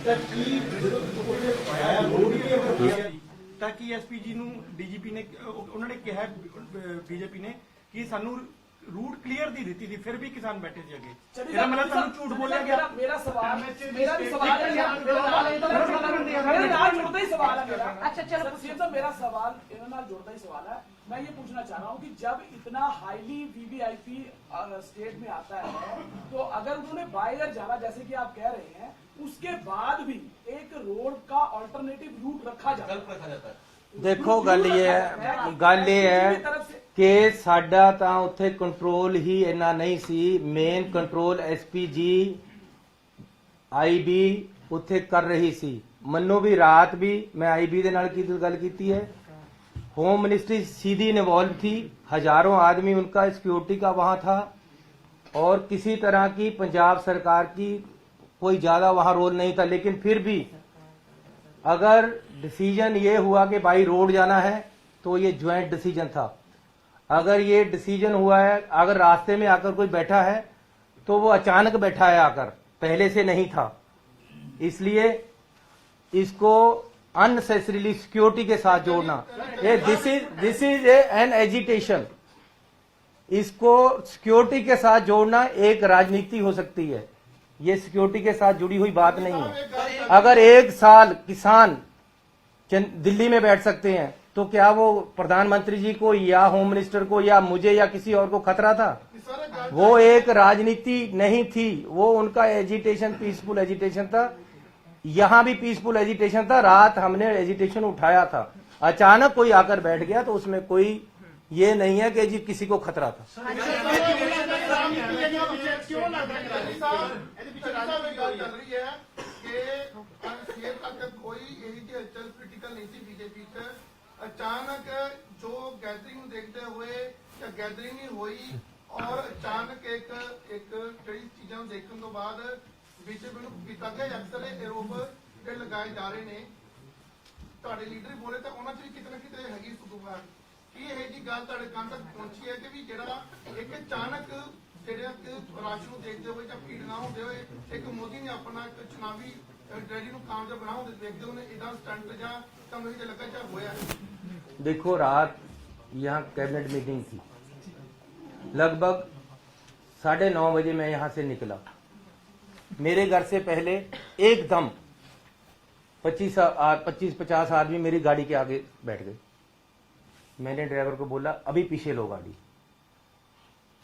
ਤਾਂ ਕੀ ਜਦੋਂ ਉਹਨੇ ਪਾਇਆ ਰੋਡ ਹੀ ਹੋਇਆ ਤਾਂ ਕਿ ਐਸਪੀਜੀ ਨੂੰ ਡੀਜੀਪੀ ਨੇ ਉਹਨਾਂ ਨੇ ਕਿਹਾ ਬੀਜੇਪੀ ਨੇ ਕਿ ਸਾਨੂੰ रूट क्लियर दी रीति थी, फिर भी किसान बैठे थे आगे। मेरा मतलब ਤੁਹਾਨੂੰ ਝੂਠ ਬੋਲਿਆ ਗਿਆ। मेरा सवाल है मेरा नाल जुड़ता ही सवाल है मेरा। अच्छा चलो सीएम साहब मेरा सवाल इन्होंने नाल जुड़ता ही सवाल है। मैं ये पूछना चाह रहा हूँ कि जब इतना हाईली वीवीआईपी स्टेट में आता है तो अगर उन्होंने बाय एयर जाना जैसे कि आप कह रहे हैं, उसके बाद भी एक रोड का अल्टरनेटिव रूट रखा जाता है। देखो गल ये है कि साडा ਤਾਂ ਉੱਥੇ ਕੰਟਰੋਲ ਹੀ ਇੰਨਾ ਨਹੀਂ ਸੀ। ਮੇਨ ਕੰਟਰੋਲ ਐਸਪੀਜੀ ਆਈਬੀ ਉੱਥੇ ਕਰ ਰਹੀ ਸੀ। ਮੰਨੋ ਵੀ ਰਾਤ ਵੀ मैं आईबी ਦੇ ਨਾਲ की ਗੱਲ ਕੀਤੀ है। होम मिनिस्ट्री सीधी इन्वॉल्व थी, हजारों आदमी उनका सिक्योरिटी का वहां था और किसी तरह की पंजाब सरकार की कोई ज्यादा वहां रोल नहीं था। लेकिन फिर भी अगर डिसीजन ये हुआ कि भाई रोड जाना है तो ये ज्वाइंट डिसीजन था। अगर ये डिसीजन हुआ है, अगर रास्ते में आकर कोई बैठा है तो वो अचानक बैठा है आकर, पहले से नहीं था। इसलिए इसको अननेसेसरीली सिक्योरिटी के साथ जोड़ना, ये दिस इज एन एजिटेशन। इसको सिक्योरिटी के साथ जोड़ना एक राजनीति हो सकती है, ये सिक्योरिटी के साथ जुड़ी हुई बात नहीं है। अगर एक साल किसान दिल्ली में बैठ सकते हैं तो क्या वो प्रधानमंत्री जी को या होम मिनिस्टर को या मुझे या किसी और को खतरा था? वो एक राजनीति नहीं थी, वो उनका एजिटेशन पीसफुल एजिटेशन था। यहां भी पीसफुल एजिटेशन था, रात हमने एजिटेशन उठाया था। अचानक कोई आकर बैठ गया तो उसमें कोई ये नहीं है कि जी किसी को खतरा था। अचानक जो गैदरिंग देखते हुए या गैदरिंग ही हुई और अचानक एक कई चीजों देखने तो बाद बीजेपी ਨੂੰ ਕੀਤਾ ਗਿਆ ਅਕਸਰ ਇਹ ਆਰੋਪ ਜਿਹੜੇ ਲਗਾਏ ਜਾ ਰਹੇ ਨੇ। ਤੁਹਾਡੇ ਲੀਡਰ ਬੋਲੇ ਤਾਂ ਉਹਨਾਂ 'ਚ ਵੀ ਕਿਤੇ ਨਾ ਕਿਤੇ ਹੈਗੀ ਸੁਦੂਗਾ ਕੀ ਇਹ ਜੀ ਗੱਲ ਤੁਹਾਡੇ ਕੰਨ ਤੱਕ ਪਹੁੰਚੀ ਹੈ ਕਿ ਵੀ ਜਿਹੜਾ ਇੱਕ ਅਚਾਨਕ ਜਿਹੜਾ ਰਾਸ਼ ਨੂੰ ਦੇਖਦੇ ਹੋਏ ਜਾਂ ਭੀੜ ਨਾ ਹੁੰਦੇ ਹੋਏ ਇੱਕ ਮੋਦੀ ਨੇ ਆਪਣਾ ਇੱਕ ਚੁਣਾਵੀ ਰੈਲੀ ਨੂੰ ਕਾਮਯਾਬ ਬਣਾਉਣ ਦੇ ਦੇਖਦੇ ਉਹਨੇ ਇਦਾਂ ਸਟੰਟ ਜਾਂ ਤੁਹਾਨੂੰ ਇਹ ਲੱਗਾ ਜਾਂ ਹੋਇਆ? देखो रात यहाँ कैबिनेट मीटिंग थी, लगभग 9:30 बजे मैं यहाँ से निकला। मेरे घर से पहले एकदम 25-50 आदमी मेरी गाड़ी के आगे बैठ गए। मैंने ड्राइवर को बोला अभी पीछे लो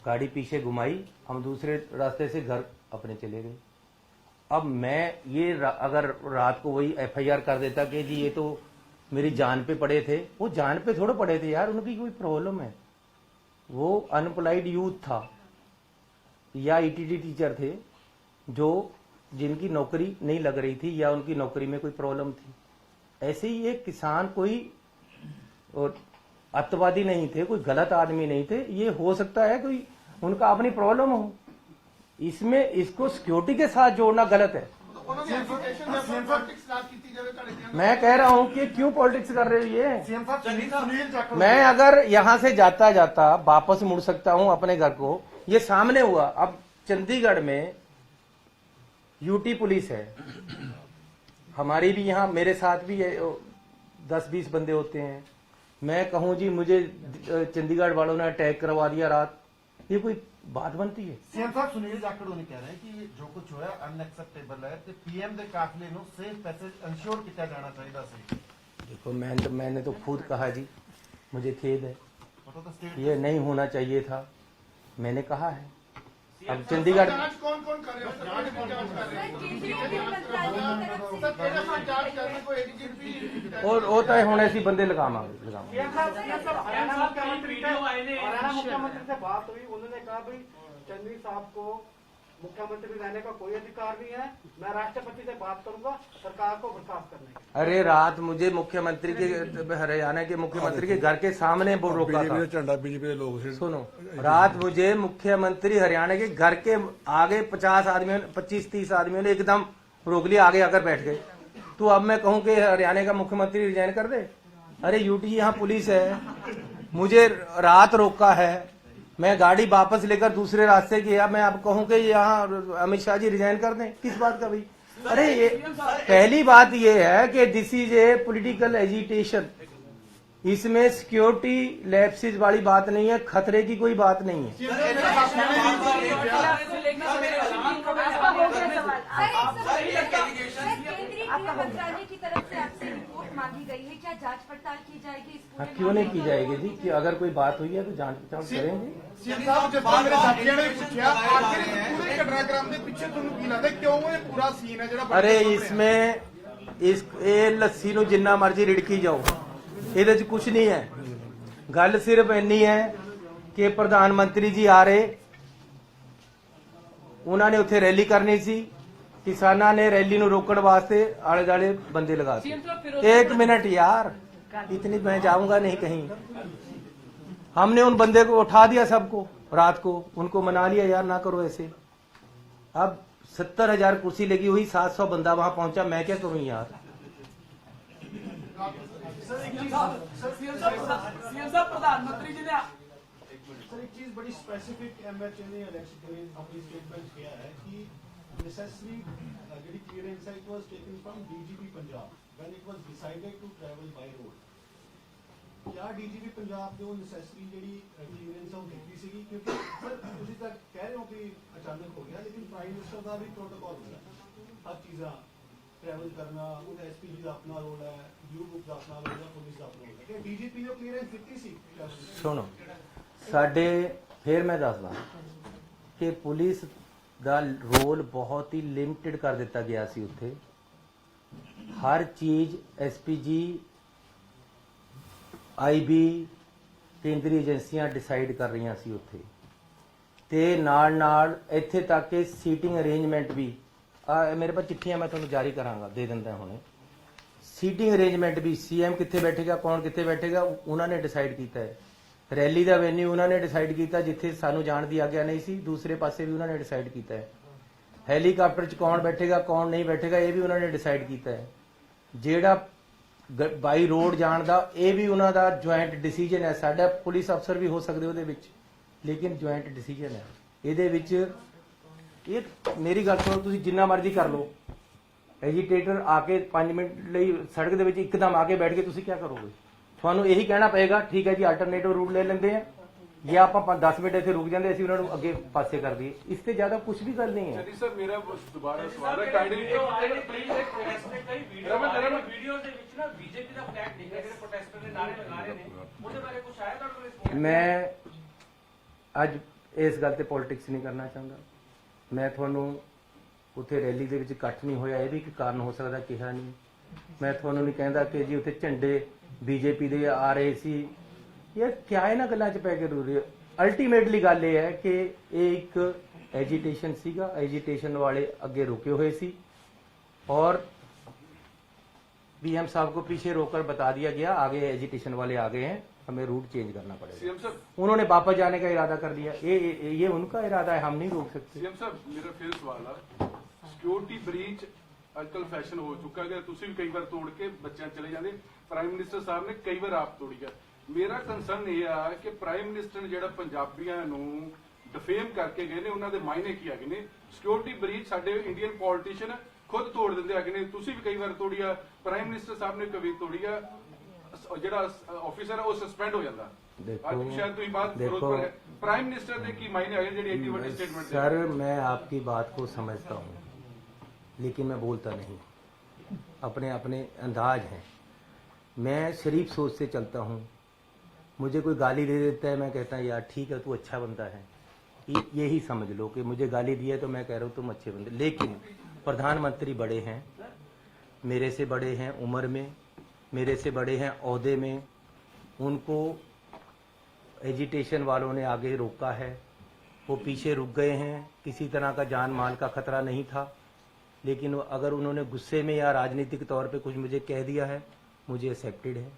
गाड़ी पीछे घुमाई, हम दूसरे रास्ते से घर अपने चले गए। अब मैं ये अगर रात को वही FIR कर देता कि जी ये तो मेरी जान पे पड़े थे, वो जान पे थोड़े पड़े थे यार, उनकी कोई प्रॉब्लम है। वो अनएम्प्लॉयड यूथ था या ETT टीचर थे जो जिनकी नौकरी नहीं लग रही थी या उनकी नौकरी में कोई प्रॉब्लम थी। ऐसे ही एक किसान कोई और अत्यावादी नहीं थे, कोई गलत आदमी नहीं थे। ये हो सकता है कोई उनका अपनी प्रॉब्लम हो, इसमें इसको सिक्योरिटी के साथ जोड़ना गलत है। मैं कह रहा हूं कि क्यों पॉलिटिक्स कर रहे हो ये? मैं अगर यहां से जाता जाता वापस मुड़ सकता हूं अपने घर को। ये सामने हुआ। अब चंडीगढ़ में यूटी पुलिस है, हमारी भी यहाँ मेरे साथ भी 10-20 बंदे होते हैं। मैं कहूं जी मुझे चंडीगढ़ वालों ने अटैक करवा दिया रात, ये कोई बात बनती है? सीएम साहब सुनील जाखड़ ने कह रहे हैं कि जो कुछ होया अनएक्सेप्टेबल है ते पीएम दे काफले नु सेफ पैसेज इंश्योर किया जाना चाहिए सी। देखो मैंने तो खुद कहा जी, मुझे खेद है, ये नहीं होना चाहिए था, मैंने कहा है। अब चंडीगढ़ कौन कौन कर रहे हो और होता है होने ऐसी बंदे लगामा हरियाणा मुख्यमंत्री से बात हुई, उन्होंने कहा भाई चंद्री साहब को मुख्यमंत्री रहने का कोई अधिकार नहीं है। मैं राष्ट्रपति से बात करूंगा सरकार को बर्खास्त करने की। अरे रात मुझे मुख्यमंत्री के, हरियाणा के मुख्यमंत्री के घर के सामने वो रोका था। झंडा बीजेपी के लोग सुनो, रात मुझे मुख्यमंत्री हरियाणा के घर के आगे 25-30 आदमियों ने एकदम रोक लिया, आगे आकर बैठ गए। तो अब मैं कहूं कि हरियाणा का मुख्यमंत्री रिजाइन कर दे? अरे यूटी यहाँ पुलिस है, मुझे रात रोका है, मैं गाड़ी वापस लेकर दूसरे रास्ते किया, मैं अब कहूं कि यहाँ अमित शाह जी रिजाइन कर दें? किस बात का भाई? अरे ये पहली बात ये है कि this is a political agitation, इसमें सिक्योरिटी लैप्सेस वाली बात नहीं है, खतरे की कोई बात नहीं है। केंद्रीय मंत्रालय की तरफ से आपसे रिपोर्ट मांगी गई है, क्या जांच पड़ताल की जाएगी इस पूरे? क्यों नहीं की जाएगी जी? कि अगर कोई बात हुई है तो जांच पड़ताल करेंगे। सीएम साहब जिस तरह मेरे साथियों ने पूछा आखिर पूरे घटनाक्रम के पीछे ਤੁਹਾਨੂੰ ਕੀ ਲੱਗਦਾ क्यों ये पूरा सीन है ਜਿਹੜਾ अरे इसमें ਇਹ ਲੱਸੀ ਨੂੰ ਜਿੰਨਾ ਮਰਜ਼ੀ ਰਿੜਕੀ ਜਾਓ, ਇਹਦੇ 'ਚ ਕੁਝ ਨਹੀਂ ਹੈ। ਗੱਲ ਸਿਰਫ ਇੰਨੀ ਹੈ ਕਿ ਪ੍ਰਧਾਨ ਮੰਤਰੀ ਜੀ ਆ ਰਹੇ, ਉਹਨਾਂ ਨੇ ਉੱਥੇ ਰੈਲੀ ਕਰਨੀ ਸੀ, किसाना ने रैली नु रोकने वास्ते आले दाले बंदे लगा दिए। 1 मिनट यार, इतनी मैं जाऊंगा नहीं कहीं। हमने उन बंदे को उठा दिया, सबको रात को उनको मना लिया, यार ना करो ऐसे। अब 70,000 कुर्सी लगी हुई, 700 बंदा वहां पहुंचा, मैं क्या करूं यार? प्रधानमंत्री जी ने सर एक चीज बड़ी स्पेसिफिक एमएचए ने अपनी स्टेटमेंट किया है कि necessary clearance it was taken from DGP Punjab when it was decided to travel by road. क्या DGP पंजाब ने वो necessary ਜਿਹੜੀ clearance ਉਹ ਕੀਤੀ ਸੀਗੀ? ਕਿਉਂਕਿ ਸਰ ਤੁਸੀਂ ਤਾਂ ਕਹਿ ਰਹੇ ਹੋ ਕਿ ਅਚਾਨਕ ਹੋ ਗਿਆ, ਲੇਕਿਨ ਪ੍ਰਾਈਮ ਮਿਨਿਸਟਰ ਦਾ ਵੀ ਪ੍ਰੋਟੋਕਾਲ ਹੁੰਦਾ ਹੈ। ਹਰ ਚੀਜ਼ਾਂ ट्रैवल करना, ਉਹਦਾ ਐਸਪੀਜੀ ਦਾ ਆਪਣਾ ਰੋਲ ਹੈ, ਯੂ ਬੁੱਕ ਦਾ ਆਪਣਾ ਰੋਲ ਹੈ, ਪੁਲਿਸ ਦਾ ਆਪਣਾ ਰੋਲ ਹੈ। ਕਿ ਡੀਜੀਪੀ ਨੇ ਕਲੀਅਰੈਂਸ ਦਿੱਤੀ ਸੀ? ਸੁਣੋ, ਸਾਡੇ ਫਿਰ ਮੈਂ ਦੱਸਦਾ ਕਿ ਪੁਲਿਸ ਦਾ ਰੋਲ ਬਹੁਤ ਹੀ ਲਿਮਟਿਡ ਕਰ ਦਿੱਤਾ ਗਿਆ ਸੀ। ਉੱਥੇ ਹਰ ਚੀਜ਼ ਐਸਪੀਜੀ, ਆਈਬੀ, ਕੇਂਦਰੀ ਏਜੰਸੀਆਂ ਡਿਸਾਈਡ ਕਰ ਰਹੀਆਂ ਸੀ ਉੱਥੇ, ਤੇ ਨਾਲ ਨਾਲ ਇੱਥੇ ਤੱਕ ਕਿ ਸੀਟਿੰਗ ਅਰੇਂਜਮੈਂਟ ਵੀ मेरे पास चिट्ठियां मैं ਤੁਹਾਨੂੰ जारी करांगा, दे ਦਿੰਦਾ ਹੁਣੇ। सीटिंग अरेंजमेंट भी सीएम कितने बैठेगा, कौन कितने बैठेगा, उन्होंने डिसाइड किया है। रैली का वेन्यू उन्होंने डिसाइड किया, जिथे सानू जाण दी आग्या नहीं सी, दूसरे पासे भी उन्होंने डिसाइड किया है। हैलीकाप्टर च कौन बैठेगा, कौन नहीं बैठेगा, ये भी उन्होंने डिसाइड किया है। जेड़ा बाई रोड जाण दा, ये भी उन्हों का ज्वाइंट डिसीजन है। साडा पुलिस अफसर भी हो सकते उहदे विच, लेकिन ज्वाइंट डिसीजन है। इहदे विच ये मेरी गल सुनो, तुसीं जिन्ना मर्जी कर लो, एजीटेटर आके 5 मिनट ਲਈ सड़क ਦੇ ਵਿੱਚ ਇੱਕਦਮ आके बैठ के तुसीं क्या करोगे? ਤੁਹਾਨੂੰ ਇਹੀ ਕਹਿਣਾ ਪਏਗਾ ਠੀਕ ਹੈ ਜੀ ਅਲਟਰਨੇਟਿਵ ਰੂਟ ਲੈ ਲੈਂਦੇ ਆ, ਜਾਂ ਆਪਾਂ 10 ਮਿੰਟ ਇੱਥੇ ਰੁਕ ਜਾਂਦੇ, ਅਸੀਂ ਉਹਨਾਂ ਨੂੰ ਅੱਗੇ ਪਾਸੇ ਕਰ ਦਈਏ। ਇਸ ਤੇ ਜ਼ਿਆਦਾ ਕੁਝ ਵੀ ਗੱਲ ਨਹੀਂ ਹੈ। ਜੀ ਸਰ, ਮੇਰਾ ਦੁਬਾਰਾ ਸਵਾਲ ਹੈ, ਕਾਈਂਡਲੀ ਪਲੀਜ਼ ਇੱਕ ਪ੍ਰੋਟੈਸਟ ਦੇ ਕਈ ਵੀਡੀਓ ਦੇ ਵਿੱਚ ਨਾ ਬੀਜੇਪੀ ਦਾ ਫਲੈਗ ਦਿਖਿਆ, ਜਿਹੜੇ ਪ੍ਰੋਟੈਸਟਰ ਦੇ ਨਾਰੇ ਲਗਾ ਰਹੇ ਨੇ, ਉਹਦੇ ਬਾਰੇ ਕੁਝ ਆਇਆ ਤੁਹਾਡੇ ਕੋਲ? ਮੈਂ ਅੱਜ ਇਸ ਗੱਲ ਤੇ ਪੋਲਿਟਿਕਸ ਨਹੀਂ ਕਰਨਾ ਚਾਹੁੰਦਾ। ਮੈਂ ਤੁਹਾਨੂੰ ਉੱਥੇ ਰੈਲੀ ਦੇ ਵਿੱਚ ਇਕੱਠ ਨਹੀਂ ਹੋਇਆ, ਇਹ ਵੀ ਇੱਕ ਕਾਰਨ ਹੋ ਸਕਦਾ, ਕਿਹਾ ਨਹੀਂ। ਮੈਂ ਤੁਹਾਨੂੰ ਨਹੀਂ ਕਹਿੰਦਾ ਕਿ ਜੀ ਉੱਥੇ ਝੰਡੇ ਬੀਜੇਪੀ ਦੇ ਆ ਰਹੇ ਸੀ। ਇਹ ਕਿਆ ਇਹਨਾਂ ਗੱਲਾਂ 'ਚ ਪੈ ਕੇ ਰੋ ਰਹੇ? ਅਲਟੀਮੇਟਲੀ ਗੱਲ ਇਹ ਹੈ ਕਿ ਇਹ ਇੱਕ एजिटेशन सीगा, एजिटेशन वाले अगे रुके हुए सी और बीएम साहब को पीछे रोककर बता दिया गया आगे एजिटेशन वाले आ गए हैं, हमें रूट चेंज करना पड़ेगा। उन्होंने वापस जाने का इरादा कर लिया, ये उनका इरादा है, हम नहीं रोक सकते। सीएम साहब मेरा फिर सवाल है, सिक्योरिटी ब्रीच आजकल फैशन हो चुका है, तुम भी कई बार तोड़ के बच्चे चले जाते, प्राइम मिनिस्टर साहब ने कई बार आप तोड़ी है। मेरा कंसर्न यह है कि प्राइम मिनिस्टर ने जो पंजाबियों को डिफेम करके गए ने, उन्होंने मायने की है ने सिक्योरिटी ब्रीच साडे इंडियन पॉलिटिशियन खुद तोड़ देंगे है ने, तुसी भी कई बार तोड़ी है, प्राइम मिनिस्टर साहब ने कभी तोड़ी है, जो ऑफिसर है वो सस्पेंड हो जाता। शायद तो बात पर है, प्राइम मिनिस्टर ने की मायने है जी एडी बड़ी स्टेटमेंट। सर मैं आपकी बात को समझता हूँ, लेकिन मैं बोलता नहीं, अपने अपने अंदाज हैं। मैं शरीफ सोच से चलता हूँ, मुझे कोई गाली दे देता है, मैं कहता है यार ठीक है तू अच्छा बंदा है, यही समझ लो कि मुझे गाली दी है तो मैं कह रहा हूँ तुम अच्छे बंदे। लेकिन प्रधानमंत्री बड़े हैं, मेरे से बड़े हैं उम्र में, मेरे से बड़े हैं ओहदे में, उनको एजिटेशन वालों ने आगे रोका है वो पीछे रुक गए हैं, किसी तरह का जान माल का खतरा नहीं था। लेकिन अगर उन्होंने गुस्से में या राजनीतिक तौर पे कुछ मुझे कह दिया है, मुझे एक्सेप्टेड है,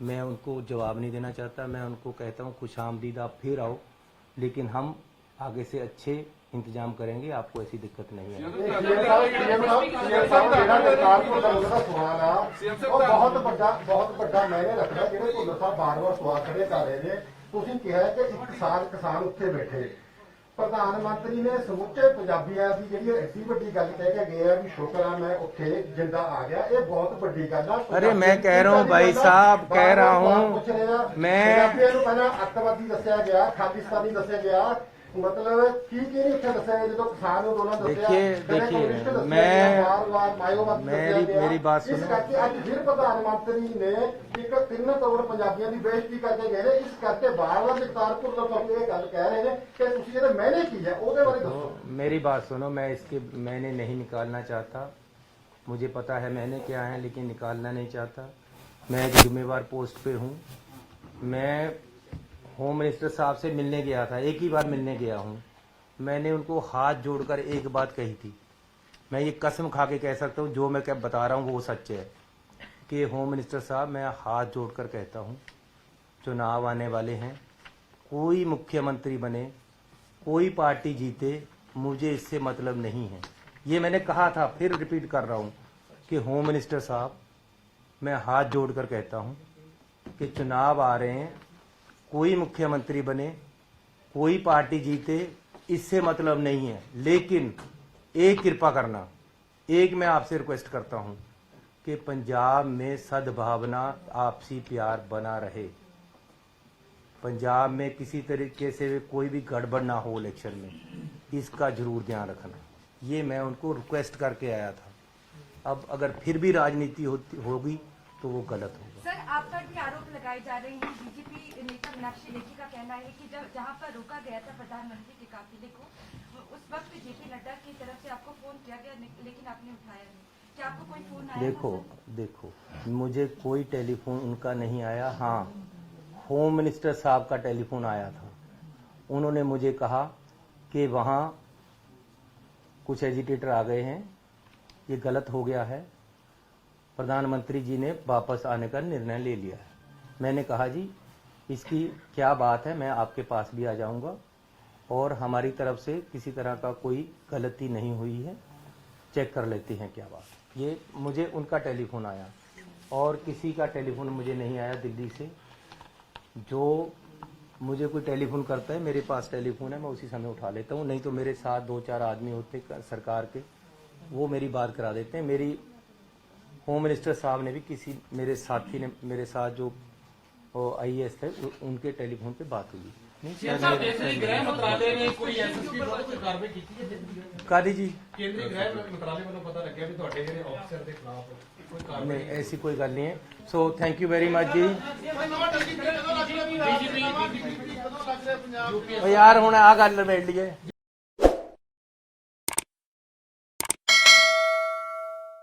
मैं उनको जवाब नहीं देना चाहता। मैं उनको कहता हूँ खुश आमदीद, आप फिर आओ, लेकिन हम आगे से अच्छे इंतजाम करेंगे, आपको ऐसी दिक्कत नहीं है। बहुत ਵੱਡਾ ਮੈਨੇ ਰੱਖਦਾ ਜਿਹੜੇ ਭੁੱਲਰ ਸਾਹਿਬ ਬਾਰ-ਬਾਰ ਸਵਾਲ ਖੜੇ ਕਰ ਰਹੇ ਨੇ। ਤੁਸੀਂ ਕਿਹਾ ਕਿ 1 ਸਾਲ ਕਿਸਾਨ ਉੱਥੇ ਬੈਠੇ, ਪ੍ਰਧਾਨ ਮੰਤਰੀ ਨੇ ਸਮੁੱਚੇ ਪੰਜਾਬੀਆਂ ਦੀ ਜਿਹੜੀ ਐਡੀ ਵੱਡੀ ਗੱਲ ਕਹਿ ਕੇ ਗਏ ਆ ਵੀ ਸ਼ੁਕਰ ਆ मैं ਉੱਥੇ ਜਿੰਦਾ ਆ गया, ਇਹ ਬਹੁਤ ਵੱਡੀ ਗੱਲ ਆ। अरे मैं कह रहा हूँ भाई साहब, कह रहा हूँ मैं, ਪੰਜਾਬੀਆਂ ਨੂੰ ਪਹਿਲਾਂ ਅੱਤਵਾਦੀ ਦੱਸਿਆ ਗਿਆ, ਖਾਲਿਸਤਾਨੀ ਦੱਸਿਆ ਗਿਆ, मतलब की नहीं इतना दसा है जो किसान अंदोलन देखिए मेरी बात इस करके आज फिर प्रधानमंत्री ने एक 3 करोड़ पंजाबियों की बेइज्जती करके गए ने। इस करके बार-बार जगतारपुर लोग ये गल कह रहे हैं कि तुसी जेह्ड़े मैंने की है ओदे बारे दसो। मेरी बात सुनो, मैं इसके मैंने नहीं निकालना चाहता, मुझे पता है मैंने क्या है, लेकिन निकालना नहीं चाहता। मैं एक जिम्मेवार पोस्ट पे हूँ। मैं होम मिनिस्टर साहब से मिलने गया था, एक ही बार मिलने गया हूँ। मैंने उनको हाथ जोड़कर एक बात कही थी, मैं ये कसम खा के कह सकता हूँ, जो मैं क्या बता रहा हूँ वो सच है कि होम मिनिस्टर साहब, मैं हाथ जोड़कर कहता हूँ, चुनाव आने वाले हैं, कोई मुख्यमंत्री बने, कोई पार्टी जीते, मुझे इससे मतलब नहीं है। ये मैंने कहा था, फिर रिपीट कर रहा हूँ कि होम मिनिस्टर साहब, मैं हाथ जोड़कर कहता हूँ कि चुनाव आ रहे हैं, कोई मुख्यमंत्री बने, कोई पार्टी जीते, इससे मतलब नहीं है। लेकिन एक कृपा करना, एक मैं आपसे रिक्वेस्ट करता हूं कि पंजाब में सद्भावना, आपसी प्यार बना रहे। पंजाब में किसी तरीके से कोई भी गड़बड़ ना हो इलेक्शन में, इसका जरूर ध्यान रखना। ये मैं उनको रिक्वेस्ट करके आया था। अब अगर फिर भी राजनीति होगी तो वो गलत होगा। सर, आप पर भी आरोप लगाए जा रहे हैं। बीजेपी नेता मीनाक्षी लेखी का कहना है कि जब जहां पर रोका गया था प्रधानमंत्री के काफिले को, उस वक्त जेपी नड्डा की तरफ से आपको फोन किया गया, लेकिन आपने उठाया नहीं। क्या आपको कोई फोन आया? देखो, मुझे कोई टेलीफोन उनका नहीं आया। हाँ, होम मिनिस्टर साहब का टेलीफोन आया था। उन्होंने मुझे कहा कि वहाँ कुछ एजिटेटर आ गए हैं, ये गलत हो गया है, प्रधानमंत्री जी ने वापस आने का निर्णय ले लिया है। मैंने कहा जी इसकी क्या बात है, मैं आपके पास भी आ जाऊंगा और हमारी तरफ से किसी तरह का कोई गलती नहीं हुई है, चेक कर लेते हैं क्या बात। ये मुझे उनका टेलीफोन आया और किसी का टेलीफोन मुझे नहीं आया दिल्ली से। जो मुझे कोई टेलीफोन करता है, मेरे पास टेलीफोन है, मैं उसी समय उठा लेता हूँ, नहीं तो मेरे साथ 2-4 आदमी होते सरकार के, वो मेरी बात करा देते हैं। मेरी होम मिनिस्टर साहब ने भी किसी मेरे साथी ने, मेरे साथ जो IAS थे, उनके टेलीफोन पे बात हुई। गृह मंत्रालय ने कोई एसएसपी विरुद्ध कोई कार्रवाई की है? कादी जी, केंद्रीय गृह मंत्रालय वालों पता लग गया भी ਤੁਹਾਡੇ ਜਿਹੜੇ ਅਫਸਰ ਦੇ ਖਿਲਾਫ ਕੋਈ ਕਾਰਵਾਈ नहीं, ऐसी कोई गल नहीं है। So thank you very much ji. BJP यार हुण आ गल निबेड़ लईए।